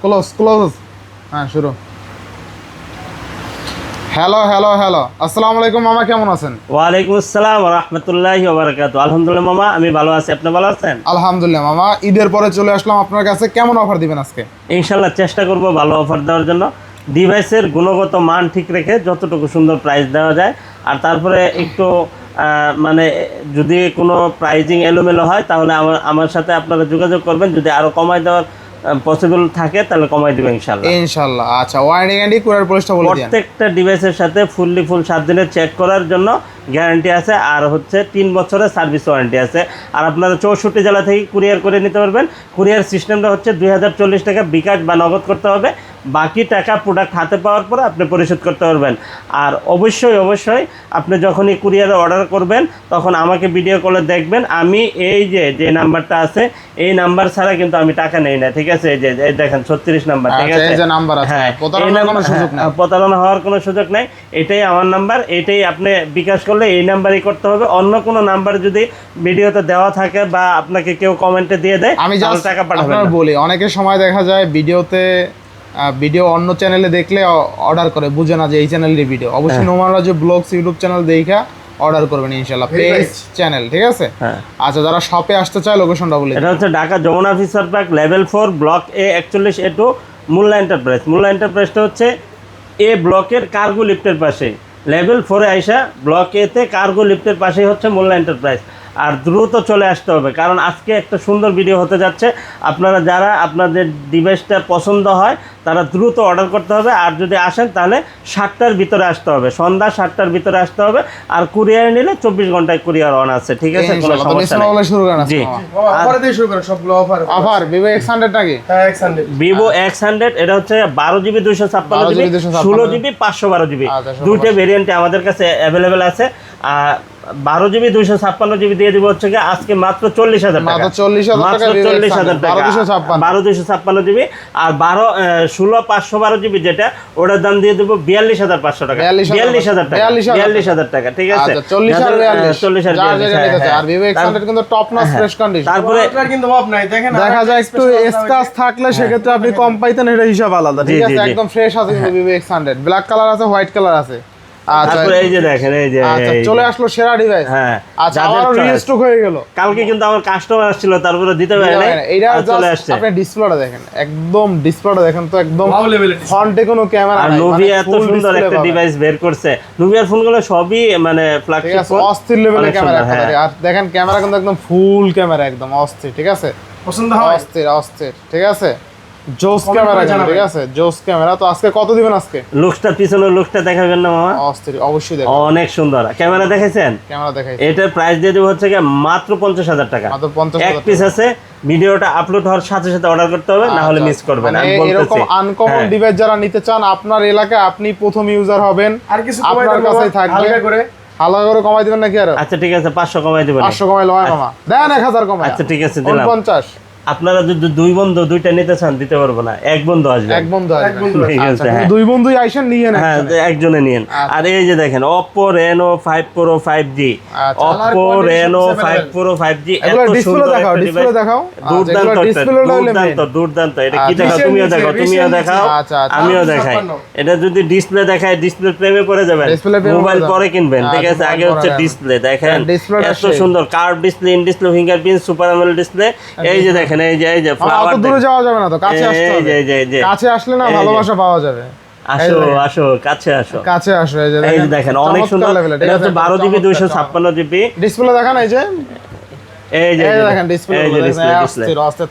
Close. হ্যাঁ শুরু। Hello hello hello, আসসালামু আলাইকুম মামা, কেমন আছেন? ওয়ালাইকুম আসসালাম ওয়া রাহমাতুল্লাহি ওয়া বারাকাতুহু। আলহামদুলিল্লাহ মামা, আমি ভালো আছি। আপনি ভালো আছেন? আলহামদুলিল্লাহ মামা, ঈদের পরে চলে আসলাম আপনার কাছে। কেমন অফার দিবেন আজকে? ইনশাআল্লাহ চেষ্টা করব ভালো অফার দেওয়ার জন্য। ডিভাইসের গুণগত মান ঠিক রেখে যতটুকু সুন্দর প্রাইস দেওয়া যায়, আর তারপরে একটু মানে যদি কোনো প্রাইজিং এলোমেলো হয় তাহলে আমার সাথে আপনারা যোগাযোগ করবেন। যদি আরও কমাই দেওয়ার পসিবল থাকে তাহলে কমাই দেবো ইনশাআল্লাহ। ইনশাআল্লাহ। আচ্ছা, ওয়ারেন্টি গ্যারান্টি কুরিয়ার পলিশটা বলে দিন। প্রত্যেকটা ডিভাইসের সাথে ফুল 7 দিনের চেক করার জন্য গ্যারান্টি আছে, আর হচ্ছে 3 বছরের সার্ভিস ওয়ারেন্টি আছে। আর আপনারা 64 জেলা থেকে কুরিয়ার করে নিতে পারবেন। কুরিয়ার সিস্টেমটা হচ্ছে 2040 টাকা বিকাশ বা নগদ করতে হবে। বাকি টাকা প্রোডাক্ট হাতে পাওয়ার পরে আপনি পরিশোধ করতে পারবেন। আর অবশ্যই আপনি যখনই কুরিয়ারে অর্ডার করবেন তখন আমাকে ভিডিও কলে দেখবেন। আমি এই যে নাম্বারটা আছে এই নাম্বার ছাড়া কিন্তু আমি টাকা নেই না, ঠিক আছে? এই যে দেখেন 36 নাম্বার, ঠিক আছে? এই যে নাম্বার আছে, হ্যাঁ, প্রতারণার কোনো সুযোগ নাই। প্রতারণা হওয়ার কোনো সুযোগ নাই। এটাই আমার নাম্বার, এটাই আপনি বিকাশ করলে এই নাম্বারই করতে হবে। অন্য কোনো নাম্বার যদি ভিডিওতে দেওয়া থাকে বা আপনাকে কেউ কমেন্টে দিয়ে দেয়, আমি তাহলে টাকা পাঠাবেন না। বলি, অনেকের সময় দেখা যায় ভিডিও অন্য চ্যানেলে দেখলে অর্ডার করে, বুঝে না যে এই চ্যানেলের ভিডিও। অবশ্যই Noman Raju blogs YouTube channel দেখা অর্ডার করবেন ইনশাআল্লাহ, পেজ চ্যানেল, ঠিক আছে? হ্যাঁ। আচ্ছা, যারা শপে আসতে চায় লোকেশনটা বলে দিন। এটা হচ্ছে Dhaka Jamuna feature park level 4 block A 41A2 Molla enterprise. Molla এন্টারপ্রাইজটা হচ্ছে এ ব্লকের কার্গো লিফটের পাশে। লেভেল 4-এ আইসা ব্লক এতে কার্গো লিফটের পাশেই হচ্ছে মোল্লা এন্টারপ্রাইজ। আর দ্রুত চলে আসতে হবে, কারণ আজকে একটা সুন্দর ভিডিও হতে যাচ্ছে। আপনারা যারা আপনাদের ডিভাইসটা পছন্দ হয় তারা দ্রুত অর্ডার করতে হবে। আর যদি আসেন তাহলে 7টার ভিতরে আসতে হবে, সন্ধ্যা 7টার ভিতরে আসতে হবে। আর কুরিয়ার নিলে 24 ঘন্টায় কুরিয়ার অন আছে, ঠিক আছে? কোনো সমস্যা নেই। শুরু করেন। জি, অফার দিয়ে শুরু করেন, সবগুলো অফার ভিভো X100 নাকি? হ্যাঁ, X100 ভিভো X100 এটা হচ্ছে 12GB 256GB 16GB 512GB দুইটা ভেরিয়েন্টে আমাদের কাছে অ্যাভেলেবেল আছে। আর 12GB 256GB দিয়ে দিব হচ্ছে আজকে মাত্র 40,000 টাকা। মাত্র 40,000 টাকা 1256GB। আর 16 512GB যেটা, ওটার দাম দিয়ে দেবো 42,500 টাকা। 42,000 টাকা, 42,000 টাকা, ঠিক আছে? 40 আর 42 আর ভিভো X100 কিন্তু টপ নচ ফ্রেশ কন্ডিশন। তারপরে এটার কিন্তু অফ নাই, দেখেন দেখা যায় একটু স্কাচ থাকলে সেক্ষেত্রে আপনি কম পাইতেন, এটা হিসাব আলাদা, ঠিক আছে? একদম ফ্রেশ আছে কিন্তু ভিভো X100, ব্ল্যাক কালার আছে, হোয়াইট কালার আছে। আচ্ছা, তারপরে এই যে দেখেন, এই যে চলে আসলো সেরা ডিভাইস। হ্যাঁ, আচ্ছা, আবার রিস্টক হয়ে গেল। কালকে কিন্তু আমার কাস্টমার আসছিল, তারপরে দিতে পারে না। এইটা চলে আসছে। আপনি ডিসপ্লেটা দেখেন, একদম ডিসপ্লেটা দেখেন তো, একদম ভালো লেভেলের ফ্রন্টে কোনো ক্যামেরা আর নাই। নোভিয়া এত সুন্দর একটা ডিভাইস বের করছে। নোভিয়ার ফোনগুলো সবই মানে ফ্ল্যাগশিপ ফোন, অস্থির লেভেলের ক্যামেরা। হ্যাঁ। আর দেখেন ক্যামেরা কিন্তু একদম ফুল ক্যামেরা, একদম অস্থির, ঠিক আছে? পছন্দ হয় অস্থির, ঠিক আছে? জোস ক্যামেরা, ঠিক আছে? জোস ক্যামেরা। তো আজকে কত দিবেন? আজকে লুকসটা, পিছনের লুকসটা দেখাবেন না মামা? অস্থির, অবশ্যই দেখেন। অনেক সুন্দর ক্যামেরা, দেখেছেন? ক্যামেরা দেখাই। এটার প্রাইস দিয়ে দেবো হচ্ছে মাত্র 50,000 টাকা। মাত্র 50,000 এক পিস আছে। ভিডিওটা আপলোড হওয়ার সাথে সাথে অর্ডার করতে হবে, না হলে মিস করবেন। আমি বলতেছি, এরকম আনকমন ডিভাইস যারা নিতে চান, আপনার এলাকায় আপনি প্রথম ইউজার হবেন, আর কিছু আপনার কাছেই থাকবে। হালকা করে কমাই দিবেন নাকি আরো? আচ্ছা ঠিক আছে, 500 কমাই দেবেন। 500 কমাই লয় মামা, দেন 1000 কমাই। আচ্ছা ঠিক আছে, দিলাম 50। আপনারা যদি দুই বন্ধু দুইটা নিতে চান দিতে পারবো না, এক বন্ধু আসবে। এক বন্ধু আসবে, ঠিক আছে, হ্যাঁ। দুই বন্ধুই আইসেন, নিয়ে নেন। হ্যাঁ, একজনে নিন। আর এই যে দেখেন Oppo Reno 5 Pro 5G, Oppo Reno 5 Pro 5G, এত সুন্দর একটা ডিভাইস। দুর্দান্ত। এটা কি দেখাও? তুমিও দেখাও, আমিও দেখাই। এটা যদি ডিসপ্লে দেখায়, ডিসপ্লে প্রেমে পড়ে যাবেন। মোবাইল পরে কিনবেন, ঠিক আছে? আগে হচ্ছে ডিসপ্লে দেখেন, এত সুন্দর curve display, in display, fingerprint, super AMOLED display. এই যে দেখেন, এই যে ফ্লাওয়ার। দূরে যাওয়া যাবে না তো, কাছে আসতে হবে। কাছে আসলে না ভালোবাসা পাওয়া যাবে। আসো কাছে আসো। এই যে দেখেন অনেক সুন্দর। এটা হচ্ছে 12GB 256GB ডিসপ্লে দেখান। এই যে দেখেন ডিসপ্লে,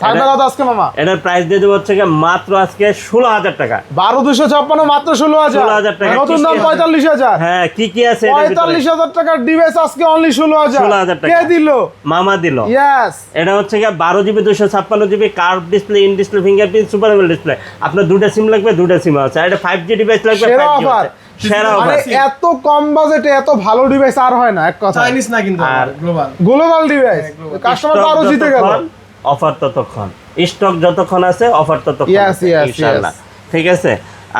থাকবে কত আজকে মামা? এটার প্রাইস দিয়ে দেবো হচ্ছে মাত্র আজকে 16,000 টাকা। 12,256 মাত্র 16,000 টাকা। নতুন দাম 45,000। হ্যাঁ, কি আছে? 45,000 টাকার ডিভাইস আজকে অনলি 16,000 টাকা। কে দিল? মামা দিল। ইয়েস। এটা হচ্ছে 12GB 256GB curve display, in display, fingerprint, super AMOLED display. আপনার দুটো সিম লাগবে, দুটো সিম আছে। আর এটা 5G ডিভাইস লাগবে, 5G আছে। সেরা অফার। এত কম বাজেটে এত ভালো ডিভাইস আর হয় না, এক কথা। চাইনিজ না কিন্তু, আর গ্লোবাল ডিভাইস। কাস্টমার তো আরো জিতে গেল। অফার ততক্ষণ, স্টক যতক্ষণ আছে অফার ততক্ষণ, ইনশাআল্লাহ, ঠিক আছে?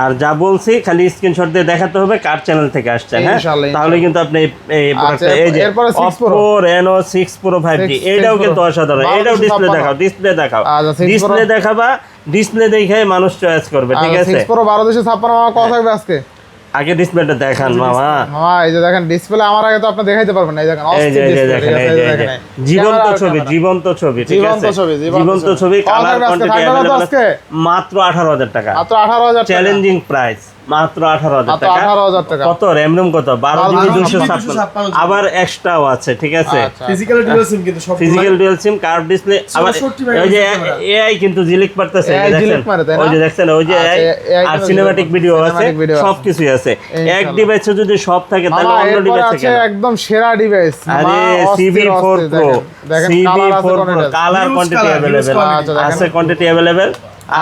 আর যা বলছি খালি স্ক্রিনশট দিয়ে দেখাতে হবে কার চ্যানেল থেকে আসছেন, হ্যাঁ, ইনশাআল্লাহ, তাহলে কিন্তু আপনি এই আচ্ছা, এই যে এরপরে 6 Pro। Oppo Reno 6 Pro 5G 6 এটাও Pro। কিন্তু অসাধারণ। এটাও ডিসপ্লে দেখাও, ডিসপ্লে দেখাও, আচ্ছা, 6 Pro। ডিসপ্লে দেখাবা, ডিসপ্লে দেখে মানুষ চয়েস করবে, ঠিক আছে? 6 Pro 1256 মামা কত থাকবে আজকে? আগে ডিসপ্লেটা দেখান মামা। মামা এই যে দেখেন ডিসপ্লে আমার আগে তো আপনি দেখাইতে পারবেন না, এই দেখেন এই যে অস্থির display, দেখেন, ঠিক আছে, এই এই যে যে দেখেন, জীবন্ত ক্যামেরা, ছবি, ক্যামেরা। জীবন্ত ছবি, ঠিক জীবন্ত আছে? ছবি, জীবন্ত ছবি, কত কালার থাকবে আজকে? কোয়ান্টিটি থাকবে কত আজকে? মাত্র 18,000 টাকা, মাত্র 18,000 টাকা। চ্যালেঞ্জিং প্রাইস, মাত্র 18,000 মাত্র টাকা। 18,000 টাকা। কত র্যাম রুম, কত 12 জিবি 256, 256 আবার এক্সট্রাও আছে, ঠিক আছে? আচ্ছা। ফিজিক্যাল ডুয়াল সিম কিন্তু সব physical dual SIM, curve display, আবার 64 ওই যে ক্যামেরা। এআই কিন্তু জিলিক পারতেছে, AI দেখেন জিলিক মারে, তাই না? ওই যে দেখছেন, ওই যে আচ্ছা, AI AI আর কিন্তু সিনেম্যাটিক জিলিক ভিডিও মারে, আছে, cinematic video আছে। সবকিছুই আছে। এক ইনশাআল্লাহ। ডিভাইসে যদি সব থাকে তাহলে মামা অন্য এরপর ডিভাইসে আছে কেন? একদম সেরা ডিভাইস, আরে CB4 Pro, CB4 Pro colour Huge quantity color, huge available quality। আচ্ছা, দেখেন। আছে, কোয়ান্টিটি अवेलेबल।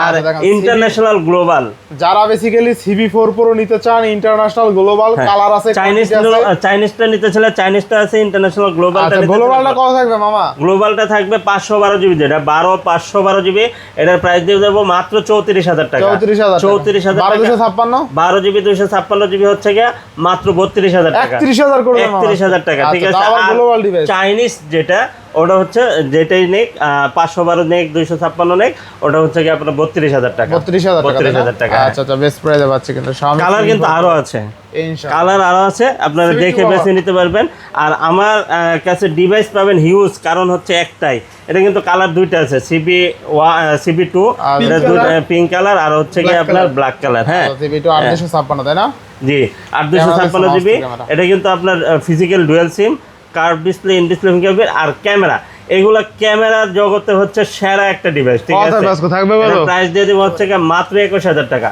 আর আচ্ছা, দেখেন, ইন্টারন্যাশনাল গ্লোবাল, যারা বেসিক্যালি CB4 Pro নিতে চান, ইন্টারন্যাশনাল গ্লোবাল কালার আছে, চাইনিজ quantity আছে। চাইনিজটা নিতে চাইলে চাইনিজটা আছে, ইন্টারন্যাশনাল গ্লোবালটা আচ্ছা, নিতে গ্লোবালটা চাইলে কত থাকবে মামা? গ্লোবালটা থাকবে 512 জিবি, যেটা 512 জিবি, এটার প্রাইস দিয়ে দেবো মাত্র 34,000 টাকা। 34,000 34,000 টাকা। 1256 12 জিবি 256 জিবি হচ্ছে গিয়া মাত্র 32,000 টাকা, 31,000 করে দেন মামা। 31,000 টাকা, ঠিক আচ্ছা, আছে? আবার আর গ্লোবাল ডিভাইস চাইনিজ যেটা ওটা হচ্ছে যেটাই নেক 512 নেক 256 নেক, ওটা হচ্ছে কি আপনার 32,000 টাকা। 32,000 টাকা, 32,000 টাকা। আচ্ছা আচ্ছা, বেস্ট প্রাইসে পাচ্ছি কিন্তু Xiaomi কালার কিন্তু আরো আছে, ইনশাআল্লাহ। কালার আরো আছে, আপনারা দেখে বেছে নিতে পারবেন। আর আমার কাছে ডিভাইস পাবেন হিউজ, কারণ হচ্ছে একটাই, এটা কিন্তু কালার দুইটা আছে, CB2 এটা পিঙ্ক কালার, আর হচ্ছে কি আপনার ব্ল্যাক কালার, হ্যাঁ CB2 856 তাই না? জি, 856 জিবি। ক্যামেরা। এটা কিন্তু আপনার physical dual SIM, curve display, in display fingerprint আর ক্যামেরা, এগুলা ক্যামেরার জগতে হচ্ছে সেরা একটা ডিভাইস, ঠিক কত আছে? প্রাইস থাকবে বলো? প্রাইস দিয়ে দেব হচ্ছে কি মাত্র 21,000 টাকা,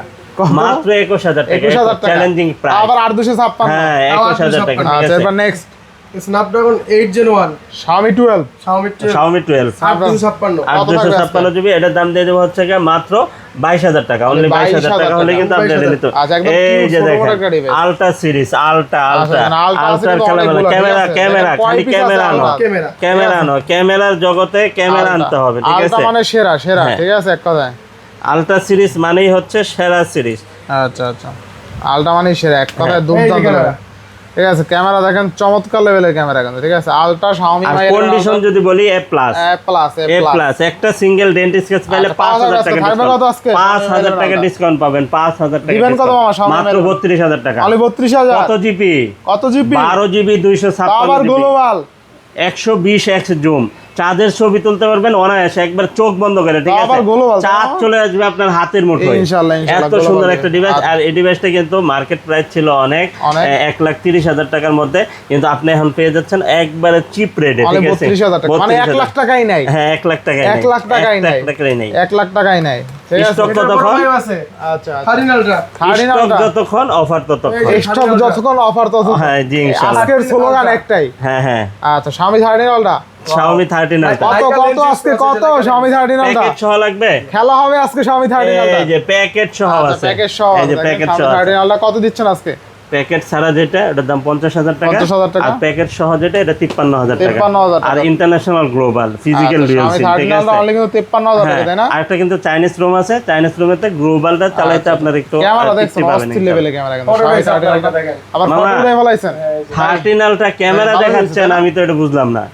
মাত্র 21,000 টাকা, 21,000 টাকা, চ্যালেঞ্জিং প্রাইস। আবার 856। হ্যাঁ, 21,000 টাকা, ঠিক আচ্ছা, আছে? এবার next Snapdragon 8 Gen 1 Xiaomi 12 Xiaomi 12 Xiaomi 12 856 আর 256 জিবি, এটার দাম দিয়ে দেবো হচ্ছে কি মাত্র 22,000 টাকা, অনলি 22,000 টাকা হলে কিন্তু আপনি এটা নিতে। আচ্ছা, একদম এই যে ছোট দেখেন বড় একটা device। আলট্রা সিরিজ, আলট্রা আচ্ছা, আলট্রা আছে আলট্রার কিন্তু খেলামেলা, অনেকগুলো, ক্যামেরা ঠিক আছে? ক্যামেরা দেখেন, খালি কয় piece ক্যামেরা আছে আনো, আলট্রা? ক্যামেরা আনো, ক্যামেরার জগতে ক্যামেরা আনতে হবে, ঠিক আলট্রা আছে? মানে সেরা সেরা, হ্যাঁ। ঠিক আছে, এক কথায়। আলট্রা সিরিজ মানেই হচ্ছে সেরা সিরিজ। আচ্ছা আচ্ছা, আলট্রা মানে সেরা, এক কথায় এই যে দুর্দান্ত ক্যামেরা। level। ঠিক আছে, ক্যামেরা দেখেন চমৎকার লেভেলের ক্যামেরা কিন্তু, ঠিক আছে? আলট্রা Xiaomi আর কন্ডিশন যদি বলি A+, প্লাস একটা সিঙ্গেল ডেন্ট স্কেচ পাইলে আচ্ছা, 5,000 টাকা থাকবে কত আজকে? 5,000 টাকা ডিসকাউন্ট পাবেন, 5,000 টাকা দিবেন কত মামা Xiaomi মাত্র 32,000 টাকা। খালি 32,000? কত জিবি? কত জিবি? 12 জিবি আবার 256 জিবি, গ্লোবাল 120x জুম, চাঁদের ছবি তুলতে পারবেন অনায়াসে, একবার চোখ বন্ধ করে, ঠিক আবার আছে? global, চাঁদ তাও? চলে আসবে আপনার হাতের মুঠোয়। ইনশাআল্লাহ, ইনশাআল্লাহ, এত সুন্দর global একটা ডিভাইস। আচ্ছা। আর এই ডিভাইসটা কিন্তু মার্কেট প্রাইস ছিল অনেক, অনেক। 1,30,000 টাকার মধ্যে, কিন্তু আপনি এখন পেয়ে যাচ্ছেন একবারে চিপ রেটে, মানে ঠিক আছে? 32,000 টাকা, মানে 1 লাখ টাকাই নাই। হ্যাঁ, 1 লাখ টাকায় 1 লাখ টাকাই নাই। 1 লাখ টাকাই নাই। 1 লাখ টাকাই নাই, ঠিক আছে? স্টক এটার বড় কতক্ষণ? ভাইও আছে আচ্ছা আচ্ছা, 13 Ultra 13 স্টক Ultra। যতক্ষণ অফার ততক্ষণ। এই স্টক যতক্ষণ অফার ততক্ষণ। হ্যাঁ জি, ইনশাআল্লাহ। আজকের স্লোগান একটাই। হ্যাঁ হ্যাঁ, আচ্ছা, Xiaomi 13 Ultra Xiaomi 13 Ultra কত কত আজকে কত? Xiaomi 13 Ultra প্যাকেট সহ লাগবে। খেলা হবে আজকে Xiaomi 13 Ultra। এই যে প্যাকেট সহ আচ্ছা, আছে, প্যাকেজ সহ এই যে দেখেন, প্যাকেট Xiaomi সহ আছে। 13 Ultra কত দিচ্ছেন আজকে? প্যাকেট ছাড়া যেটা ওটার দাম 50,000 টাকা, 50,000 টাকা। আর প্যাকেট সহ যেটা এটা 53,000 টাকা। 53,000 টাকা। আর ইন্টারন্যাশনাল গ্লোবাল ফিজিক্যাল আচ্ছা, ডুয়াল Xiaomi সিম, 13 ঠিক Ultra আছে? only কিন্তু 53,000 টাকা, তাই না? আর একটা কিন্তু চাইনিজ রুম আছে, চাইনিজ রুমেতে গ্লোবালটা চালাইতে আপনার একটু ক্যামেরা দেখছেন তৃপ্তি পাবেন। অস্থির লেভেলের ক্যামেরা কিন্তু Photo Xiaomi দেখেন, 13 Ultra দেখেন। আবার মামা, ফটো উঠে ফলাইছেন। 13 Ultra ক্যামেরা ভালো দেখাচ্ছেন, হয়েছে, আমি তো এটা বুঝলাম না।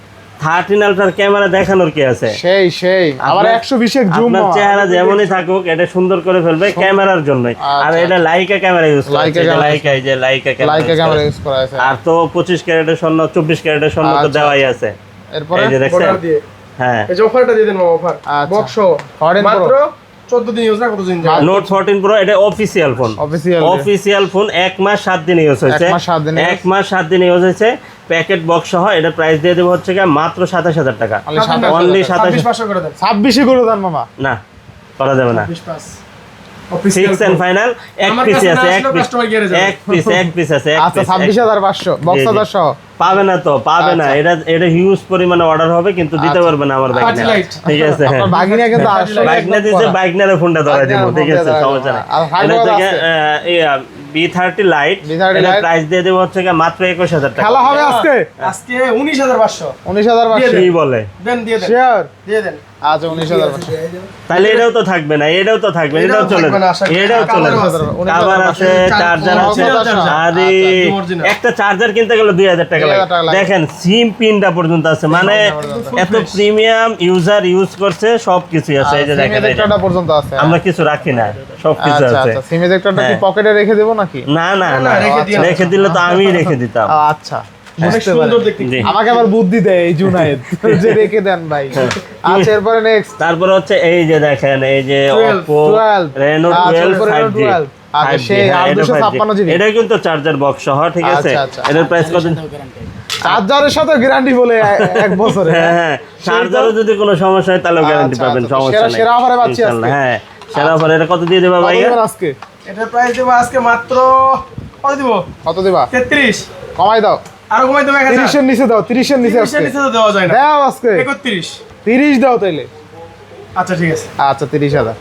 13 Ultra ক্যামেরা দেখানোর কি আছে? সেই সেই আবার আপনার- 120 এর জুম আপনার চেহারা যেমনই থাকুক এটা সুন্দর করে ফেলবে ক্যামেরার জন্যই। আর আচ্ছা, এটা লাইকা ক্যামেরা ইউজ করে, Leica camera লাইকা, এই যে Laika Laika camera camera use করা আছে। আর তো 25 ক্যারেটের স্বর্ণ, 24 ক্যারেটের স্বর্ণ তো আচ্ছা, দেওয়াই আছে। এরপরে এই যে দেখছেন, border দিয়ে হ্যাঁ। এই যে অফারটা দিয়ে দেন অফার আচ্ছা। বক্স সহ 14 Pro। মাত্র 14 দিন ইউজ না, কত দিন যাবে? নোট 14 প্রো এটা official phone, official official phone, 1 মাস 7 দিন ইউজ হয়েছে, 1 মাস 7 দিন use। 1 মাস 7 দিন ইউজ হয়েছে। প্যাকেট বক্স সহ এটা প্রাইস দিয়ে দেবো হচ্ছে কি মাত্র 27,000 টাকা, Only 27,000 অনলি টাকা। 26,500 করে দেন 26 করে দেন মামা। না করা যাবে না। 25 ফিক্স এন্ড ফাইনাল, এক আমার পিস কাছে আছে, না এক আসলেও পিস, customer care এ যাবে। এক পিস আছে, এক আচ্ছা, পিস। 26,500 বক্স জি, জি। হাজার সহ। পাবে না তো, পাবে না, আচ্ছা। এটা হিউজ পরিমাণে অর্ডার হবে কিন্তু দিতে আচ্ছা। পারবে না আমার বাইক Party light। ঠিক আছে? আপনার বাগিনা কিন্তু আসলে বাইক না একদম দিতে করা। বাইক না ফোনটা ধরে বাইক দিব, নারে ঠিক ফোনটা আছে, ধরে সমস্যা দেব। নেই। আর এটা hardware থেকে আছে? B30 লাইট, B30 এটা Lite। প্রাইস দিয়ে দেব হচ্ছে কি মাত্র 21,000 টাকা। খেলা হবে আজকে আজকে 19,500 19,500 কি বলে? দেন দিয়ে দেন শেয়ার দিয়ে দেন আচ্ছা 19,000 তাহলে এটাও তো থাকবে না, এটাও তো থাকবে, এটাও চলে থাকবে না, আশা করি। এটাও চলে কাভারও আছে। কাভার আছে, চার্জার আছে। আরে original। একটা চার্জার কিনতে গেলে 2000 টাকা 2000 টাকা লাগে। লাগে। দেখেন সিম পিনটা পর্যন্ত আছে, মানে এত প্রিমিয়াম ইউজার ইউজ করছে, সবকিছুই আছে। এই যে দেখেন, এই যে। সিমেজেক্টরটা পর্যন্ত আছে। আমরা কিছু রাখি না, সবকিছু আচ্ছা আছে। আচ্ছা সিমেজেক্টরটা কি হ্যাঁ। পকেটে রেখে দেব নাকি? না না না, না, রেখে দিও। রেখে দিলে তো আমি রেখে দিতাম। আচ্ছা অনেক বুঝতে সুন্দর পারি। দেখতে। জি। আমাকে আবার বুদ্ধি দেয় এই জুনায়েদ যে রেখে দেন ভাই। আচ্ছা এরপরে নেক্সট তারপরে হচ্ছে এই যে দেখেন, এই যে 12, Oppo 12 Reno আচ্ছা, 12 Oppo Reno 5G 12 আচ্ছা, সেই হ্যাঁ, এটা 856 5G জিবি। এটা কিন্তু চার্জার বক্স সহ, ঠিক আছে। আচ্ছা, আচ্ছা। এটার প্রাইস কত? চার্জারের সাথে গ্যারান্টি বলে এক বছরে। হ্যাঁ হ্যাঁ, চার্জারও যদি কোনো সমস্যা হয় তাহলেও গ্যারান্টি আচ্ছা, পাবেন, আচ্ছা, সমস্যা সেরা- নেই। সেরা offer এ পাচ্ছি ইনশাআল্লাহ, আজকে। হ্যাঁ সেরা অফার। এটা কত দিয়ে দেবা কত ভাইয়া? দিবেন আজকে? এটার প্রাইস দেবো আজকে মাত্র কত দিব? কত দিবা? 33। কমাই দাও। আরো কমাই দেবো 1000। 30 এর নিচে দাও, 30 এর নিচে 30 আজকে এর নিচে তো দেওয়া যায় না। দাও আজকে 31। 30 দাও তাইলে। আচ্ছা ঠিক আছে। আচ্ছা 30,000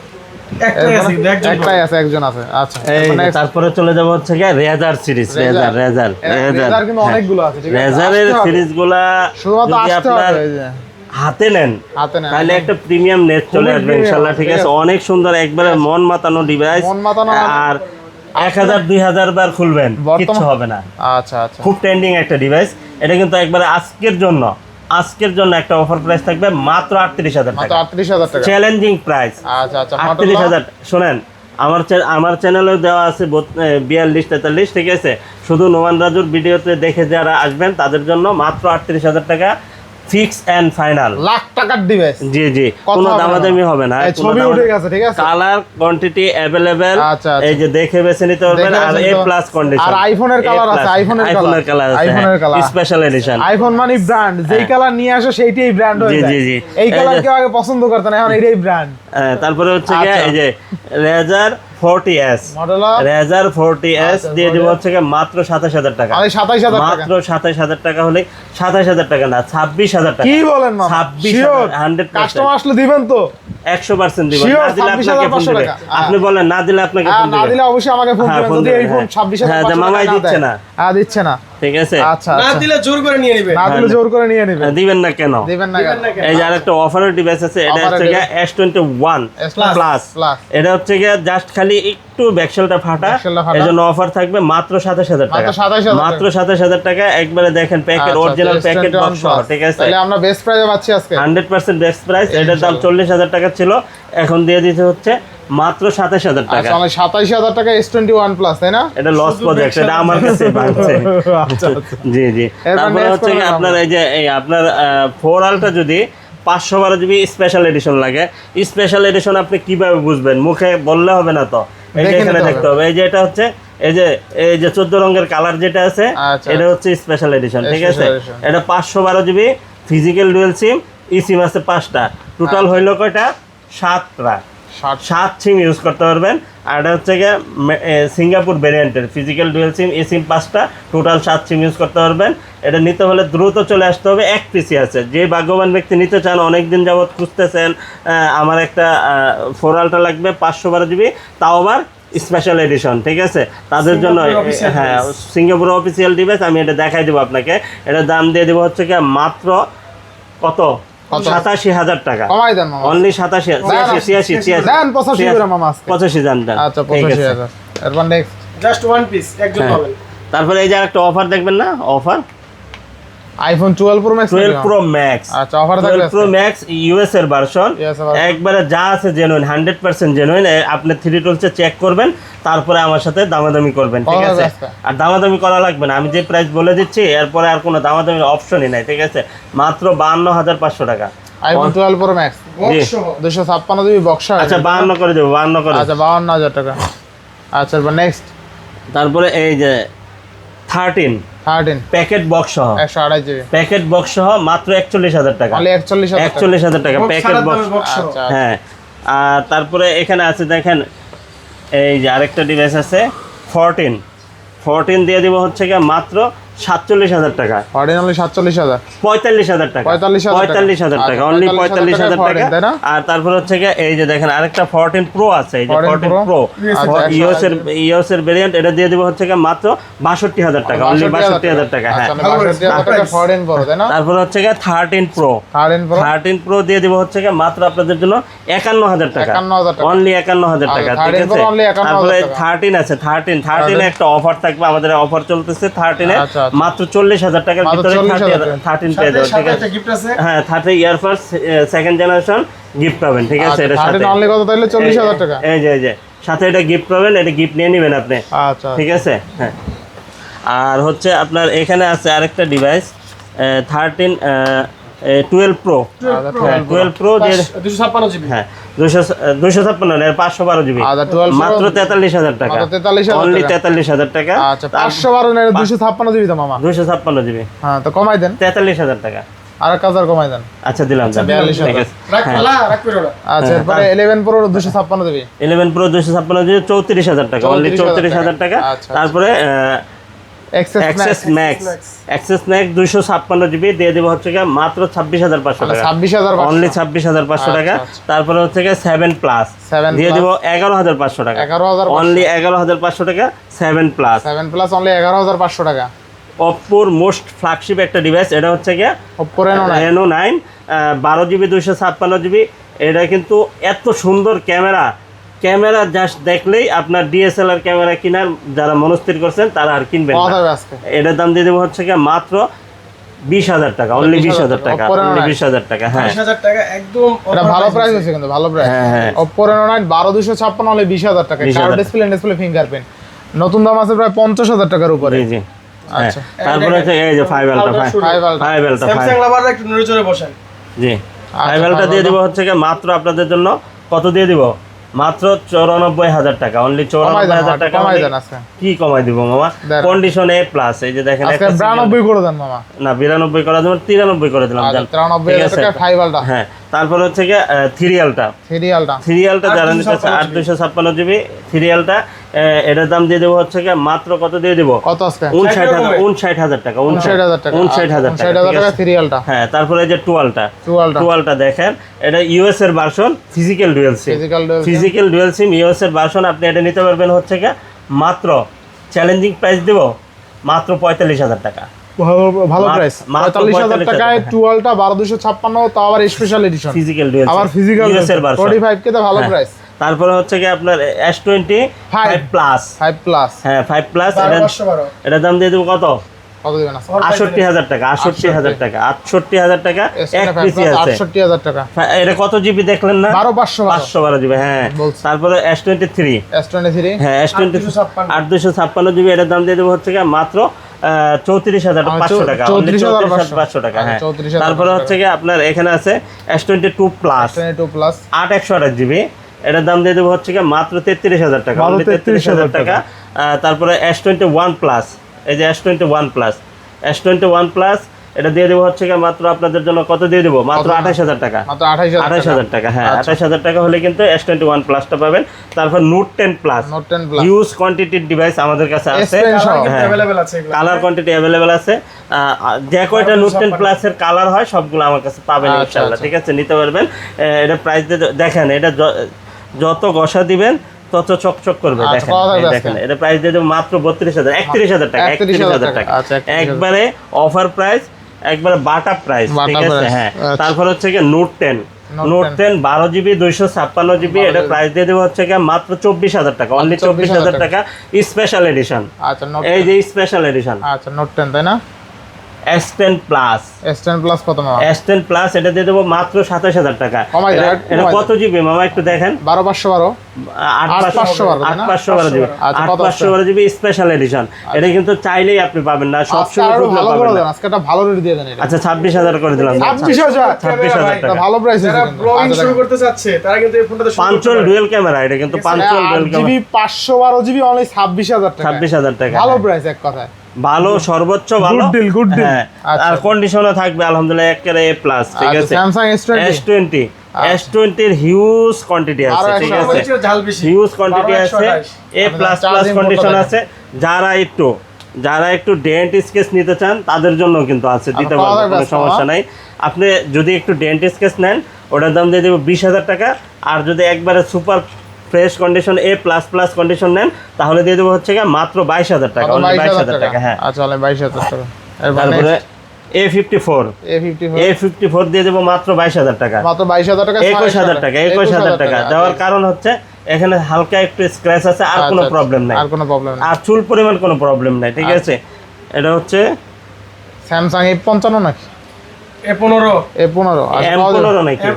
একটাই আছে কিন্তু একজন একটাই আছে, একজন আছে। আচ্ছা এই এরপর যে next। তারপরে চলে যাব হচ্ছে কি রেজার সিরিজ, রেজার রেজার Razer কিন্তু অনেকগুলো আছে, ঠিক আছে? রেজারের আসতে হবে। সিরিজগুলা শুধুমাত্র যদি আসতে আপনার হবে এই যে। হাতে নেন হাতে নেন। তাহলে একটা প্রিমিয়াম নেট চলে খুবই আসবে premium, ইনশাআল্লাহ, ঠিক ঠিক আছে। আছে। অনেক সুন্দর, একবারে মন মাতানো ডিভাইস। মন মাতানো আর 1000 2000 বার খুলবেন বর্তমান- কিচ্ছু হবে না। আচ্ছা আচ্ছা খুব ট্রেন্ডিং একটা ডিভাইস। এটা কিন্তু একবারে আজকের জন্য একটা অফার প্রাইস থাকবে মাত্র 38,000 মাত্র টাকা, 38,000 টাকা। Challenging price. আচ্ছা আচ্ছা model 38,000। শোনেন, আমার চ্যানেলেও দেওয়া আছে 42 43, ঠিক আছে। শুধু নোমান রাজুর ভিডিওতে দেখে যারা আসবেন তাদের জন্য মাত্র 38,000 টাকা ফিক্স এন্ড ফাইনাল। লাখ টাকার ডিভাইস। জি জি, কথা কোনো হবে না। দামাদামি হবে না। এই ছবি উঠে গেছে, ঠিক আছে? কালার কোয়ান্টিটি अवेलेबल, আচ্ছা, আচ্ছা। এই যে দেখে বেছে নিতে পারবেন। দেখে আর বেছে এ নিতে প্লাস কন্ডিশন, আর আইফোনের কালার আছে, আইফোনের কালার আছে, আইফোনের কালার। Special edition. আইফোন মানে ব্র্যান্ড, যেই কালার নিয়ে আসে সেইটাই ব্র্যান্ড হয়ে জি, যায়। জি, জি। এই এই কালার যে- কেউ আগে পছন্দ করতেন, এখন এটাই ব্র্যান্ড। তারপরে হচ্ছে গিয়ে আচ্ছা। এই যে রেজার 40s, মডেল রেজার 40s আচ্ছা, দিয়ে দেবো হচ্ছে গিয়ে মাত্র 27,000 টাকা। আমি 27,000 টাকা। মাত্র 27,000 টাকা হলে, 27,000 টাকা না, 26,000 টাকা। কি বলেন মামা? 26,000, 100%। কাস্টমার আসলে দিবেন তো? 100% দিব। Sure, না দিলে আপনাকে ফোন 26,500 দিবে। টাকা। আপনি বলেন না দিলে আপনাকে ফোন না দিবে। দিলে অবশ্যই আমাকে ফোন হ্যাঁ, দিবেন, ফোন যদি দিবেন, এই ফোন হ্যাঁ। 26,500 হ্যাঁ, যে মামাই দিচ্ছে না। দিচ্ছে না। ঠিক আছে। আচ্ছা না আচ্ছা। দিলে জোর করে নিয়ে নিবে। না দিলে জোর করে নিয়ে নেবেন। দিবেন না কেন? দিবেন না দিবেন না কেন? কেন? এই যে আরেকটা অফারের ডিভাইস আছে, এটা Offer এর হচ্ছে গিয়ে S21 প্লাস। Plus। এটা হচ্ছে গিয়ে জাস্ট খালি একটু ব্যাকশেলটা ফাটা, ব্যাকশেলটা ফাটা। এজন্য অফার থাকবে মাত্র 27,000 টাকা। মাত্র 27,000 টাকা। মাত্র 27,000 টাকা। একবারে দেখেন প্যাকেট, আচ্ছা, অরিজিনাল আচ্ছা, প্যাকেট S21 বক্স সহ, Plus। ঠিক আছে। তাহলে আমরা বেস্ট প্রাইসে পাচ্ছি আজকে। 100% বেস্ট প্রাইস। এটার দাম 40,000 টাকা ছিল, এখন দিয়ে দিতে হচ্ছে মাত্র 27,000 টাকা। আচ্ছা, মানে 27,000 টাকা S21 প্লাস, তাই না? এটা লস শুধু প্রজেক্ট, এটা আমার কাছে ভাঙছে। আচ্ছা আচ্ছা। জি জি। এরপর তারপরে next হচ্ছে কি করবেন আপনার এই যে আপনার 4 আলটা যদি 512 জিবি স্পেশাল এডিশন লাগে, স্পেশাল এডিশন আপনি কিভাবে বুঝবেন? মুখে বললে হবে না তো, এই যে দেখে এখানে নিতে দেখতে হবে। এই যে এটা হচ্ছে এই যে 14 রঙের কালার যেটা আছে, আচ্ছা, এটা হচ্ছে স্পেশাল এডিশন, ঠিক আছে। Special edition। এটা 512 জিবি ফিজিক্যাল ডুয়াল সিম, ই সিম আছে 5টা, টোটাল হইলো কয়টা? 7টা। 7 সিম ইউজ করতে পারবেন। আর এটা হচ্ছে গিয়ে সিঙ্গাপুর ভ্যারিয়েন্টের ফিজিক্যাল ডুয়াল সিম, এই সিম 5টা, টোটাল 7 সিম ইউজ করতে পারবেন। এটা নিতে হলে দ্রুত চলে আসতে হবে। এক পিসি আছে, যে ভাগ্যবান ব্যক্তি নিতে চান, অনেক দিন যাবত খুঁজতেছেন, আমার একটা 4 আলটা লাগবে 512 জিবি, তাও আবার স্পেশাল এডিশন, ঠিক আছে। তাদের জন্য সিঙ্গাপুরের official হ্যাঁ, device। Singapore official device. আমি এটা দেখাই দেবো আপনাকে। এটার দাম দিয়ে দেবো হচ্ছে কি মাত্র কত? 87,000 টাকা। কমাই দেন মামা। অনলি 87, 86, 86, দেন 85 করে মামা আজকে। 85 জান দেন। আচ্ছা ঠিক আছে। 85,000। এরপর নেক্সট জাস্ট ওয়ান পিস একজন হ্যাঁ। পাবেন। তারপরে এই যে একটা অফার দেখবেন না, offer iPhone 12 pro max. 12 pro max. আচ্ছা অফার থাকবে 12 প্রো ম্যাক্স ইউএস এর ভার্সন, US এর version। একবারে যা আছে জেনুইন, 100% জেনুইন। আপনি 3 টুলসে চেক করবেন, তারপরে আমার সাথে দামাদামি করবেন, ঠিক কত আছে। আজকে? আর দামাদামি করা লাগবে না, আমি যে প্রাইস বলে দিচ্ছি এরপরে আর কোনো দামাদামির অপশনই নাই, ঠিক আছে। মাত্র 52,500 টাকা। আইফোন 12 প্রো ম্যাক্স জি। বক্স সহ। 256 জিবি বক্সার। আচ্ছা 52 করে দেবো, 52 করে। আচ্ছা 52,000 টাকা। আচ্ছা এরপর নেক্সট তারপরে এই যে 13 13 প্যাকেট বক্স সহ, 128 জিবি। প্যাকেট বক্স সহ মাত্র 41,000 টাকা। অনলি 41,000 টাকা। 41,000 টাকা বক্স প্যাকেট ছাড়া বক্স। দামে বক্স সহ। আচ্ছা হ্যাঁ। আর তারপরে এখানে আছে দেখেন, এই যে আরেকটা ডিভাইস আছে 14 দিয়ে দিব হচ্ছে গিয়ে মাত্র 47,000 টাকা, 14 অনলি 47,000, 45,000 টাকা, 45,000 টাকা, আচ্ছা, অনলি 45,000 45,000 টাকা। তাই না? আর তারপর হচ্ছে গিয়ে এই যে দেখেন আরেকটা 14 প্রো আছে, এই যে 14 14 প্রো আচ্ছা, ইউএস এর ভেরিয়েন্ট, এটা দিয়ে দিব হচ্ছে গিয়ে মাত্র 62,000 টাকা, অনলি 62,000 টাকা। হ্যাঁ, আচ্ছা, 62,000 টাকা 14 প্রো তাই না? তারপর হচ্ছে গিয়ে 13 প্রো 13 প্রো দিয়ে দিব হচ্ছে গিয়ে মাত্র আপনাদের জন্য 51,000 টাকা, 51,000 টাকা, অনলি 51,000 টাকা, আচ্ছা, ঠিক 13 আছে। Pro only 51,000 তারপরে টাকা। 13 আছে, 13 এ একটা অফার থাকবে, আমাদের অফার চলতেছে 13 এ আচ্ছা, আচ্ছা। মাত্র 40,000 টাকার মাত্র ভিতরে 40,000 13 পেয়ে যাবেন, ঠিক সাথে আছে। একটা গিফট আছে। হ্যাঁ, 30 ইয়ারফার্স সেকেন্ড জেনারেশন গিফট পাবেন, ঠিক আছে। আচ্ছা, এটার সাথে 13 অনলি কত তাহলে 40,000 টাকা? এই যে সাথে এটা গিফট পাবেন, এটা গিফট নিয়ে নেবেন আপনি, আচ্ছা, ঠিক আছে। হ্যাঁ, আর হচ্ছে আপনার এখানে আছে আরেকটা ডিভাইস 12 প্রো, 12 প্রো দিয়ে 256 জিবি। হ্যাঁ 256 এর 512 জিবি, আচ্ছা, 12 Pro মাত্র 43,000 টাকা, মাত্র 43,000 অনলি টাকা। 43,000 টাকা। আচ্ছা, 512 না 256 দিবি তো মামা? 256 জিবি, হ্যাঁ, তো কমাই দেন, 43,000 টাকা। আর 1000 কমাই দেন। আচ্ছা দিলাম, 42,000 ঠিক আছে। রাখ পালা, রাখ করো না। আচ্ছা, এরপরে 11 প্রো 256 দিবি। 11 প্রো 256 জিবি 34,000 টাকা, অনলি 34,000 টাকা। আচ্ছা, তারপরে access max access max 256 GB দিয়ে দেবো হচ্ছে গিয়ে মাত্র 26,500 টাকা, 26,500, অনলি 26,500 টাকা। আচ্ছা। তারপরে হচ্ছে গিয়ে 7 প্লাস 7 দিয়ে plus দেবো 11,500 টাকা, 11,500, অনলি 11,500 টাকা 7 প্লাস। 7 প্লাস অনলি 11,500 টাকা। অপ্পোর মোস্ট ফ্ল্যাগশিপ একটা ডিভাইস, এটা হচ্ছে গিয়ে Oppo Reno 9 Reno 9 12 GB 256 GB. এটা কিন্তু এত সুন্দর ক্যামেরা জাস্ট দেখলেই আপনার ডিএসএলআর ক্যামেরা কেনার যারা মনস্থির করছেন তারা আর কিনবেন কত না। হবে আজকে? এটার দাম দিয়ে দেবো হচ্ছে গিয়ে মাত্র 20,000 টাকা, অনলি 20,000 টাকা, Oppo Reno অনলি 9 20,000 টাকা। হ্যাঁ 20,000 টাকা একদম এটা ভালো প্রাইস আছে কিন্তু, ভালো প্রাইস। হ্যাঁ। Oppo Reno 9 12,256 অনলি 20,000 টাকা। 20,000 কার্ড ডিসপ্লে ফিঙ্গারপ্রিন্ট নতুন দাম আছে প্রায় 50,000 টাকার উপরে। জি আচ্ছা, তারপরে হচ্ছে এই যে 5 আলটা 5 আলটা স্যামসাং লাভাররা একটু নড়ে চড়ে বসেন। জি 5 আলটা দিয়ে দিব হচ্ছে গিয়ে মাত্র আপনাদের জন্য কত দিয়ে দিব, মাত্র 94,000 টাকা, অনলি 94,000 টাকা। কমাই দেন আজকে। কি কমাই দিব মামা, দেন। কন্ডিশন এ প্লাস। এই যে দেখেন আজকে একটা 92 করে দেন মামা। না 92 করা দেবেন, 93 করে দিলাম, আচ্ছা, জান। 93,000 টাকা 5 আলটা। হ্যাঁ, তারপর হচ্ছে গিয়ে সিরিয়ালটা সিরিয়ালটা যারা নিতে চায় 8,256 জিবি সিরিয়ালটা, এটার দাম দিয়ে দেবো হচ্ছে গিয়ে মাত্র কত দিয়ে দেবো, কত আজকে? 59,000 টাকা, 59,000 টাকা। 59,000 টাকা, 59,000 ঠিক টাকা আছে? সিরিয়ালটা। হ্যাঁ, তারপরে এই যে টুয়ালটা দেখেন, এটা ইউএস এর ভার্সন, ফিজিক্যাল ডুয়াল সিম, ফিজিক্যাল ডুয়াল সিম ইউএস এর ভার্সন। আপনি এটা নিতে পারবেন হচ্ছে গিয়ে মাত্র চ্যালেঞ্জিং প্রাইস দেব মাত্র 45,000 টাকা, ভালো প্রাইস। মাত্র 45,000 টাকায় টুয়ালটা 12,256, তাও আবার স্পেশাল এডিশন, ফিজিক্যাল ডুয়াল আবার ফিজিক্যাল ইউএস এর ভার্সন 45 কে তো ভালো প্রাইস। তারপরে হচ্ছে কি আপনার S25 প্লাস, 5 প্লাস হ্যাঁ 5 প্লাস, 12,512 এটার দাম দিয়ে দেবো কত, কত দিবেন আজকে? 68,000 টাকা, 68,000 টাকা, 68,000 টাকা এক পিসি আছে। 68,000 টাকা। এটা কত জিবি দেখলেন না, 12,512 512 জিবি। হ্যাঁ, বলছি। তারপরে S23, S23 হ্যাঁ S23 8,256 8,256 জিবি, এটার দাম দিয়ে দেবো হচ্ছে কি মাত্র 34,500 টাকা, 34,500 টাকা। হ্যাঁ, 34,500 তারপরে হচ্ছে কি আপনার এখানে আছে S22 প্লাস 22 প্লাস 8/128 জিবি, এটার দাম দিয়ে দেবো হচ্ছে কি মাত্র 33,000 টাকা, মাত্র only 33,000 টাকা। তারপরে S21 প্লাস, এই যে S21 প্লাস এটা দিয়ে দেবো হচ্ছে কি মাত্র আপনাদের জন্য কত দিয়ে দেবো, মাত্র 28,000 টাকা, মাত্র 28,000 টাকা। হ্যাঁ, আচ্ছা। 28,000 টাকা হলে কিন্তু S21 প্লাসটা পাবেন। তারপর note 10 plus, note 10 plus huge কোয়ান্টিটির ডিভাইস আমাদের কাছে আছে, S10 সহ। হ্যাঁ, अवेलेबल আছে এগুলো। কালার কোয়ান্টিটি অ্যাভেলেবেল আছে। যে কয়টা নোট 10 প্লাসের কালার হয় সবগুলো আমার কাছে পাবেন আচ্ছা, ইনশাআল্লাহ, আচ্ছা। ঠিক আছে, নিতে পারবেন। এটা প্রাইস দেখেন, এটা যত ঘষা দিবেন তত চকচক করবে। আচ্ছা, দেখেন, কত থাকবে দেখেন, আজকে? এটা প্রাইস দিয়ে দেবো মাত্র 31,000 টাকা, 31,000 টাকা, আচ্ছা, 31,000 একবারে অফার প্রাইস, একবারে বাটা প্রাইস, ঠিক বাটা আছে। price, হ্যাঁ, আচ্ছা। তারপর হচ্ছে কি নোট 10 Note 10 12 জিবি 256 জিবি, এটা প্রাইস দিয়ে দেবো হচ্ছে কি মাত্র 24,000 টাকা, অনলি 24,000 টাকা, স্পেশাল এডিশন। আচ্ছা, নোট এই যে স্পেশাল এডিশন আচ্ছা, নোট 10 তাই না? S10 প্লাস, S10 প্লাস কত মামা? S10 প্লাস এটা দিয়ে দেবো মাত্র 27,000 টাকা। কমাই দেন, এটা কমাই কত জিবি মামা একটু দেখেন, 12,512 8,512 জিবি, আচ্ছা, কত আছে? 8,512 জিবি স্পেশাল এডিশন। এটা কিন্তু চাইলেই আপনি পাবেন না, সব আজকে সময় আরো খুঁজলে ভালো করে পাবেন দেন, না। আজকে একটা ভালো রেট দিয়ে দেন এটা। আচ্ছা 26,000 করে দিলাম, 26,000 26,000 এটা টাকা। ভালো প্রাইস যারা আছে কিন্তু। ব্লগিং আচ্ছা, শুরু দেখেন। করতে চাচ্ছে তারা কিন্তু এই ফোনটাতে শুরু করতে পাঁচল পারে। ডুয়েল ক্যামেরা, এটা কিন্তু পাঁচল dual 8 camera, GB 512 GB only 26,000 টাকা। 26,000 টাকা। ভালো হ্যাঁ। প্রাইস এক কথায়। ভালো, সর্বোচ্চ ভালো, Good deal, good deal। হ্যাঁ, আচ্ছা। আর কন্ডিশনও থাকবে আলহামদুলিল্লাহ একেবারে A+, ঠিক আচ্ছা, আছে। Samsung S20 S20 এর হিউজ কোয়ান্টিটি আছে, আরো ঠিক একটা আছে, ঝাল বেশি হিউজ কোয়ান্টিটি আছে, A++ চার্জিং কন্ডিশন পোর্টও আছে। যারা একটু যারা একটু ডেন্ট স্কেচ নিতে চান তাদের জন্য কিন্তু আছে, দিতে পাওয়া পারবো, যাবে কোনো আজকে, সমস্যা নাই। আপনি যদি একটু ডেন্ট স্কেচ নেন ওটার দাম দিয়ে দেবো 20,000 টাকা। আর যদি একবারে super fresh condition A++ condition নেন তাহলে দিয়ে দেবো হচ্ছে গিয়ে মাত্র 22,000 টাকা, only 22,000 টাকা। হ্যাঁ, আচ্ছা 22,000 টাকা। তারপরে A54 A54 দিয়ে দেবো মাত্র 22,000 টাকা, মাত্র 22,000 টাকা, 21,000 টাকা, 21,000 টাকা। দেওয়ার কারণ হচ্ছে এখানে হালকা একটু স্ক্র্যাচ আছে, আর কোনো প্রবলেম নাই, আর কোনো প্রবলেম নেই। আর চুল পরিমাণ কোনো প্রবলেম নাই, ঠিক আছে। এটা হচ্ছে স্যামসাং A55 নাকি A15 A15 M15 নাকি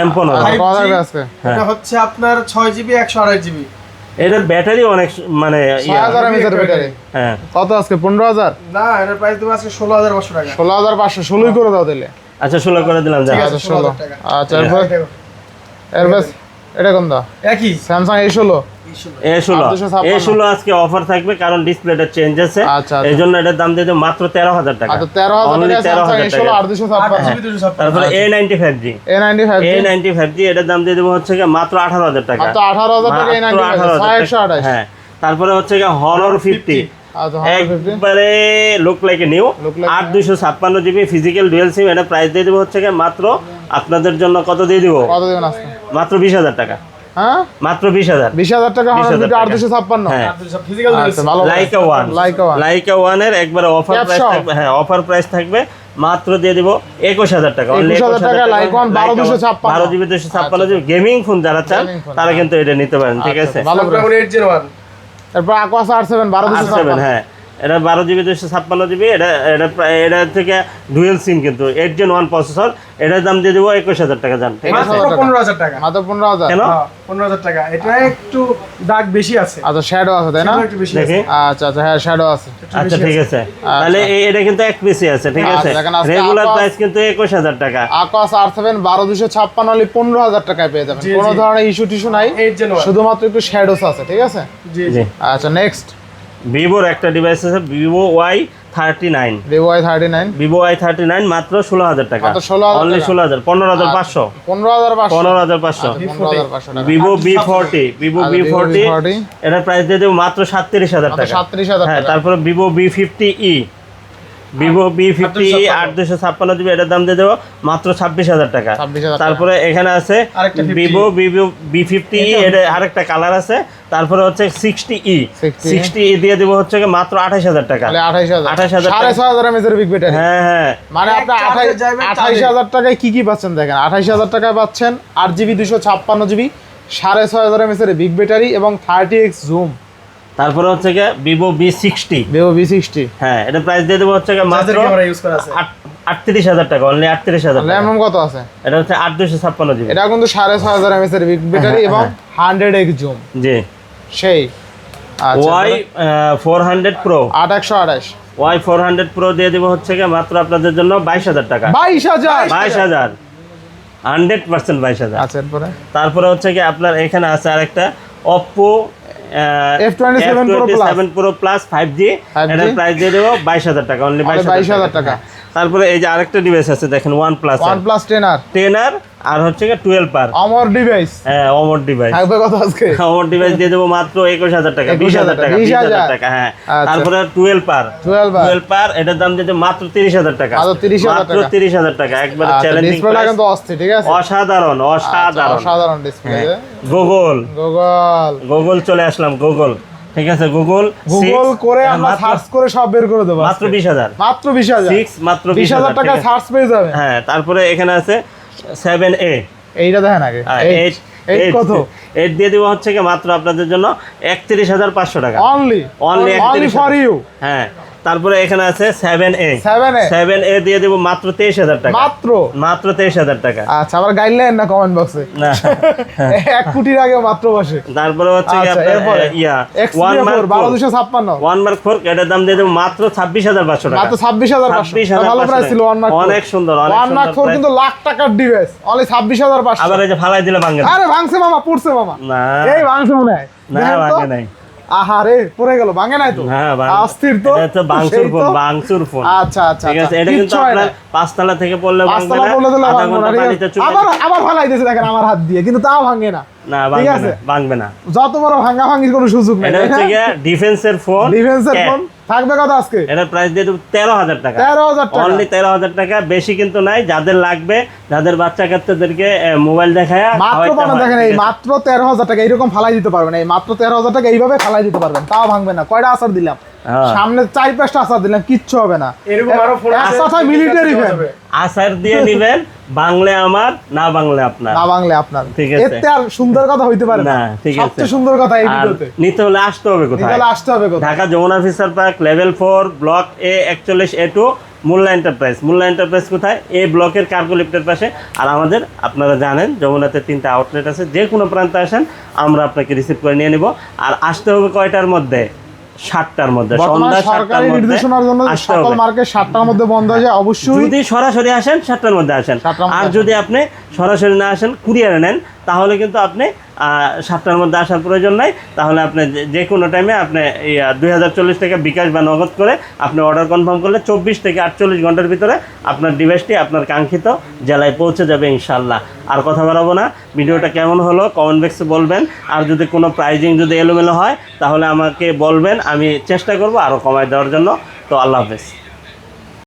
M15। পাওয়া যাবে আজকে। এটা হচ্ছে আপনার 6GB 128GB। এটার ব্যাটারি অনেক মানে 6000 mAh ব্যাটারি। হ্যাঁ, কত আজকে 15,000? না, এটার প্রাইস দেবো আজকে 16,500 টাকা। 16,500, 16ই করে দাও দিলে। আচ্ছা 16 করে দিলাম। যা, ঠিক আছে, আচ্ছা 16। 16,000 টাকা। আচ্ছা এরপর এটা কোন দাও? একই স্যামসাং A16। A16 856 আজকে অফার থাকবে কারণ ডিসপ্লেটা চেঞ্জ আছে, আচ্ছা, এই জন্য এটার দাম দিয়ে দেবো মাত্র 13,000 টাকা। আচ্ছা 13,000 Only টাকা স্যামসাং 13,000 A16 টাকা। 856। 8GB তারপরে A95G A95 A95G এটার দাম দিয়ে দেবো হচ্ছে গিয়ে মাত্র 18,000 টাকা, মাত্র 18,000 টাকা মাত্র A95 18,000 128। হ্যাঁ, তারপরে হচ্ছে গিয়ে Honor 50 আচ্ছা 150 একবারে look like a new, Look like 8 256 GB physical dual SIM. এটা প্রাইস দিয়ে দেবো হচ্ছে গিয়ে মাত্র আপনাদের জন্য কত দিয়ে দিব, কত দিবেন আজকে? মাত্র 20,000 টাকা, হ্যাঁ মাত্র 20,000। 20,000 টাকা Honor 20,000 50 টাকা। 856। হ্যাঁ, ফিজিক্যাল আচ্ছা ভালো। লাইকা ওয়ান লাইকা ওয়ানের একবারে অফার Cap প্রাইস shop। থাকবে। হ্যাঁ, অফার প্রাইস থাকবে, মাত্র দিয়ে দিব 21,000 টাকা। 21,000 টাকা Laika one 12,256। 12GB 256GB gaming phone যারা চান Gaming phone, তারা কিন্তু এটা নিতে পারেন, ঠিক আছে। ভালো করে। Snapdragon 8 Gen 1। তারপর Aquos R7 R7 12,256। হ্যাঁ, এটা 12GB 256GB। এটা থেকে ডুয়েল সিম কিন্তু 8 Gen 1 প্রসেসর। এটার দাম দিয়ে দেবো 21,000 টাকা। জান, ঠিক আছে। মাত্র 15,000 টাকা। মাত্র 15,000। কেন? হ্যাঁ, 15,000 টাকা। এটা একটু দাগ বেশি আছে। আচ্ছা শ্যাডো আছে তাই না? সেটা একটু বেশি আছে। দেখি। আচ্ছা আচ্ছা হ্যাঁ শ্যাডো আছে। আচ্ছা ঠিক আছে, তাহলে এটা কিন্তু এক পিসি আছে, ঠিক আছে। আচ্ছা, দেখেন আজকে রেগুলার Aquos- প্রাইস কিন্তু 21,000 টাকা। Aquos R7 12,256 হলে 15,000 টাকায় পেয়ে যাবেন। জি, কোনো জি। ধরনের ইস্যু টিস্যু নাই, 8 Gen 1। শুধুমাত্র একটু শ্যাডোস আছে, ঠিক আছে। জি জি। জি। আচ্ছা নেক্সট ভিভোর একটা ডিভাইস আছে Vivo Y39। Vivo Y39 Vivo Y39 মাত্র 16,000 টাকা, মাত্র 16,000 অনলি টাকা। 16,000 15,500 15,500 15,500। 15,500 টাকা। Vivo B40 Vivo আচ্ছা, Vivo B40 B40 এটার প্রাইস দিয়ে দেবো মাত্র 37,000 মাত্র টাকা। 37,000 হ্যাঁ, টাকা। তারপরে Vivo B50e Vivo B50e 8 256GB এটার দাম দিয়ে দেবো মাত্র 26,000 টাকা। 26,000 টাকা। তারপরে এখানে আছে আরেকটা 50E Vivo B50e, এটা আরেকটা কালার আছে। তারপরে হচ্ছে 60e 60e দিয়ে দেবো হচ্ছে কি মাত্র 28,000 টাকা। তাহলে 28,000 28,000 টাকা। 6,500 mAh বিগ ব্যাটারি। হ্যাঁ হ্যাঁ, মানে এক আপনি চার্জে যাবে 28,000 টাকায় কি কি পাচ্ছেন দেখেন। 28,000 টাকায় পাচ্ছেন 8GB 256GB 6,500 mAh big battery এবং 30x জুম। তারপরে হচ্ছে কি Vivo B60 Vivo V60 হ্যাঁ, এটা প্রাইস দিয়ে দেবো হচ্ছে কি মাত্র যাদের ক্যামেরা ইউজ করা আছে। 38,000 টাকা, অনলি 38,000 টাকা। র্যাম কত আছে? এটা হচ্ছে 8 256GB। এটা কিন্তু 6,500 mAh বিগ ব্যাটারি এবং 100x জুম। জি। সেই আচ্ছা Y 400 Pro 8128 Y 400 Pro দিয়ে দেবো হচ্ছে কি মাত্র আপনাদের জন্য 22,000 টাকা। 22,000 22,000 100% 22,000। আচ্ছা এরপরে তারপরে হচ্ছে কি আপনার এখানে আছে আরেকটা Oppo F27 Pro Plus। F27 Pro Plus 5G 5G এটার প্রাইস দিয়ে দেবো 22,000 টাকা, অনলি 22,000 টাকা। তারপরে এই যে আরেকটা ডিভাইস আছে দেখেন OnePlus OnePlus 10R 10R আর হচ্ছে কি 12R। আমার ডিভাইস হ্যাঁ, অমর ডিভাইস। থাকবে কত আজকে? অমর ডিভাইস দিয়ে দেবো মাত্র 21,000 টাকা, 20,000 টাকা, 20,000 টাকা। হ্যাঁ, আচ্ছা। তারপরে 12R 12R এটার দাম দিয়ে দেবো মাত্র 30,000 টাকা, মাত্র 30,000 মাত্র টাকা। 30,000 টাকা। একবারে আচ্ছা চ্যালেঞ্জিং ডিসপ্লেটা কিন্তু অস্থির, ঠিক আছে। অসাধারণ অসাধারণ। অসাধারণ ডিসপ্লে। গুগল গুগল চলে আসলাম, গুগল, ঠিক আছে। গুগল করে আমরা সার্চ করে সব বের করে দেব মাত্র 20,000 মাত্র 20,000 মাত্র 20,000 টাকা ঠিক আছে। সার্চ পেয়ে যাবে। হ্যাঁ, তারপরে এখানে আছে 7A এইটা দেখেন আগে 8 কত? 8 দিয়ে দিব হচ্ছে কি মাত্র আপনাদের জন্য 31,500 টাকা, অনলি অনলি ফর ইউ। হ্যাঁ, তারপরে এখানে আছে 7A 7A দিয়ে দিব মাত্র 23,000 টাকা, মাত্র 23,000 টাকা। আচ্ছা আবার গাইডলাইন না কমেন্ট বক্সে না 1 কোটির আগে মাত্র বসে। তারপরে হচ্ছে কি আচ্ছা আপনার এরপরে One Mark 12256 One Mark 4 এটার দাম দিয়ে দেব মাত্র 26,500 টাকা, মাত্র 26,500 ভালো প্রাইস ছিল 1 মার্ক অনেক সুন্দর, অনেক 1 মার্ক 4 সুন্দর কিন্তু লাখ টাকার ডিভাইস অনলি 26,500। আবার এই যে ফালাই দিলে ভাঙে না। আরে ভাঙছে মামা, পড়ছে মামা। না এই ভাঙছে মনে হয়। না, দেখেন তো। ভাঙে নাই। আহারে পড়ে গেল, ভাঙে নাই তো। না, অস্থির তো। এটা তো বাংসুর সেই ফোন, তো। বাংসুর ফোন। আচ্ছা আচ্ছা ঠিক আছে, আচ্ছা, এটা কিন্তু কিচ্ছু হয় আপনার না। 5 তলা থেকে পড়লে ভাঙবে পাঁচতলা না, পড়লে দিলে আধা ভাঙবে ঘন্টা না, ঠিক পানিতে আছে? চুপে আবার ফালাই দিয়েছে দেখেন আমার হাত দিয়ে, কিন্তু তাও ভাঙে না। না, ঠিক ভাঙবে আছে? না, ভাঙবে না। যত বড় ভাঙাভাঙির কোনো সুযোগ নেই। এটা হচ্ছে গিয়ে ডিফেন্সের ফোন, ডিফেন্সের ফোন। থাকবে কত আজকে? এটার প্রাইস দিয়ে দেবো 13,000 টাকা। 13,000 টাকা। অনলি 13,000 টাকা, বেশি কিন্তু নাই। যাদের লাগবে, যাদের বাচ্চা কাচ্চাদেরকে মোবাইল দেখায় মাত্র দেখেন এই মাত্র 13,000 টাকা এইরকম ফালাই দিতে পারবেন। এই মাত্র 13,000 টাকা এইভাবে ফালাই দিতে পারবেন, তাও ভাঙবে না। কয়টা আচার দিলাম সামনে, 4-5টা আচার দিলাম, কিচ্ছু হবে না। এরকম আরো ফোন আছে, আচার মিলিটারি ফ্যান। আচার দিয়ে নিবেন, বাংলা আমার, না বাংলা আপনার। না বাংলা আপনার, ঠিক আছে। এতে আর সুন্দর কথা হইতে পারে না, ঠিক আছে। সবচেয়ে সুন্দর কথা এই আর ভিডিওতে। নিতে হলে আসতে হবে কোথায়? নিতে হলে আসতে হবে কোথায়? Dhaka Jamuna feature park, level 4, block A 41A2, Molla enterprise. Molla enterprise কোথায়? এ ব্লকের কার্গো লিফটের পাশে। আর আমাদের, আপনারা জানেন, যমুনাতে 3টা আউটলেট আছে। যে কোনো প্রান্তে আসেন, আমরা আপনাকে রিসিভ করে নিয়ে নিব। আর আসতে হবে কয়টার মধ্যে? 7টার মধ্যে, সন্ধ্যা 7টার সরকারি মধ্যে নির্দেশনার জন্য আসতে সকল হবে। মার্কেট 7টার মধ্যে বন্ধ হয়ে যায়। অবশ্যই যদি সরাসরি আসেন 7টার মধ্যে আসেন। 7টার মধ্যে আর যদি আপনি সরাসরি না আসেন, কুরিয়ারে নেন, তাহলে কিন্তু আপনি 7টার মধ্যে আসার প্রয়োজন নাই। তাহলে আপনি যে কোনো টাইমে আপনি 2040 টাকা বিকাশ বা নগদ করে আপনি অর্ডার কনফার্ম করলে 24 থেকে 48 ঘন্টার ভিতরে আপনার ডিভাইসটি আপনার কাঙ্ক্ষিত জেলায় পৌঁছে যাবে ইনশাল্লাহ। আর কথা বাড়াবো না, ভিডিওটা কেমন হলো কমেন্ট বক্সে বলবেন। আর যদি কোনো প্রাইজিং যদি এলোমেলো হয়, তাহলে আমাকে বলবেন, আমি চেষ্টা করব আরও কমায় দেওয়ার জন্য। তো আল্লাহ হাফেজ।